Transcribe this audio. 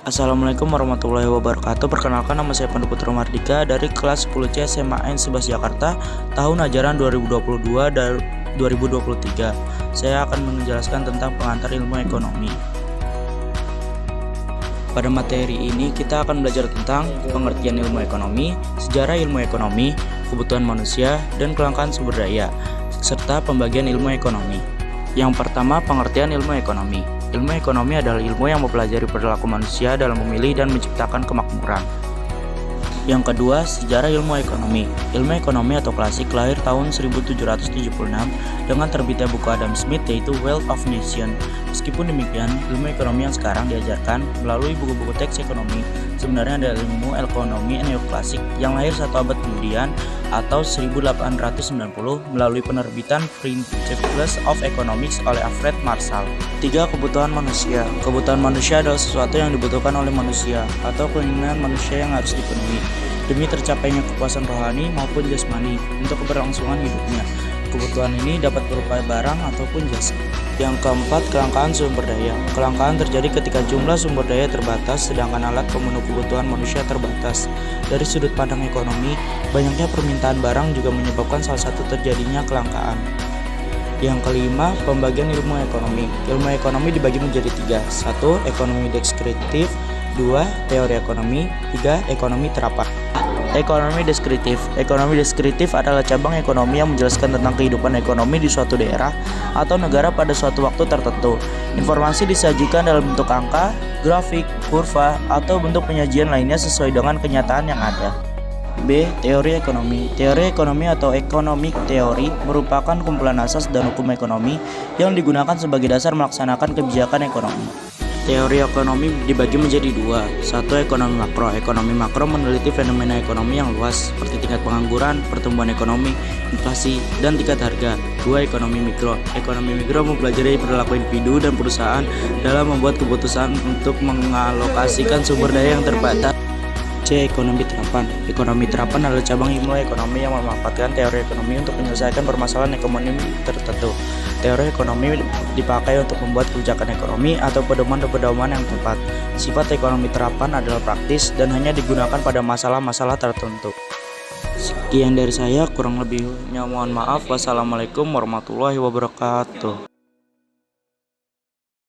Assalamualaikum warahmatullahi wabarakatuh. Perkenalkan, nama saya Pandu Putra Mardika dari kelas 10C SMA N 11 Jakarta, tahun ajaran 2022 dan 2023. Saya akan menjelaskan tentang pengantar ilmu ekonomi. Pada materi ini kita akan belajar tentang pengertian ilmu ekonomi, sejarah ilmu ekonomi, kebutuhan manusia, dan kelangkaan sumber daya, serta pembagian ilmu ekonomi. Yang pertama, pengertian ilmu ekonomi. Ilmu ekonomi adalah ilmu yang mempelajari perilaku manusia dalam memilih dan menciptakan kemakmuran. Yang kedua, sejarah ilmu ekonomi. Ilmu ekonomi atau klasik lahir tahun 1776 dengan terbitnya buku Adam Smith yaitu Wealth of Nations. Meskipun demikian, ilmu ekonomi yang sekarang diajarkan melalui buku-buku teks ekonomi sebenarnya adalah ilmu ekonomi neoklasik yang lahir 1 abad kemudian atau 1890 melalui penerbitan Principles of Economics oleh Alfred Marshall. 3. Kebutuhan manusia. Kebutuhan manusia adalah sesuatu yang dibutuhkan oleh manusia atau keinginan manusia yang harus dipenuhi demi tercapainya kepuasan rohani maupun jasmani untuk keberlangsungan hidupnya. Kebutuhan ini dapat berupa barang ataupun jasa. Yang keempat, kelangkaan sumber daya. Kelangkaan terjadi ketika jumlah sumber daya terbatas sedangkan alat pemenuh kebutuhan manusia terbatas. Dari sudut pandang ekonomi, banyaknya permintaan barang juga menyebabkan salah satu terjadinya kelangkaan. Yang kelima, pembagian ilmu ekonomi. Ilmu ekonomi dibagi menjadi 3. 1. Ekonomi deskriptif. 2. Teori ekonomi. 3. Ekonomi terapan. Ekonomi deskriptif. Ekonomi deskriptif adalah cabang ekonomi yang menjelaskan tentang kehidupan ekonomi di suatu daerah atau negara pada suatu waktu tertentu. Informasi disajikan dalam bentuk angka, grafik, kurva, atau bentuk penyajian lainnya sesuai dengan kenyataan yang ada. B. Teori ekonomi. Teori ekonomi atau economic theory merupakan kumpulan asas dan hukum ekonomi yang digunakan sebagai dasar melaksanakan kebijakan ekonomi. Teori ekonomi dibagi menjadi 2. 1. Ekonomi makro. Ekonomi makro meneliti fenomena ekonomi yang luas seperti tingkat pengangguran, pertumbuhan ekonomi, inflasi, dan tingkat harga. 2. Ekonomi mikro. Ekonomi mikro mempelajari perilaku individu dan perusahaan dalam membuat keputusan untuk mengalokasikan sumber daya yang terbatas. C. Ekonomi terapan. Ekonomi terapan adalah cabang ilmu ekonomi yang memanfaatkan teori ekonomi untuk menyelesaikan permasalahan ekonomi tertentu. Teori ekonomi dipakai untuk membuat kebijakan ekonomi atau pedoman-pedoman yang tepat. Sifat ekonomi terapan adalah praktis dan hanya digunakan pada masalah-masalah tertentu. Sekian dari saya, kurang lebihnya mohon maaf. Wassalamualaikum warahmatullahi wabarakatuh.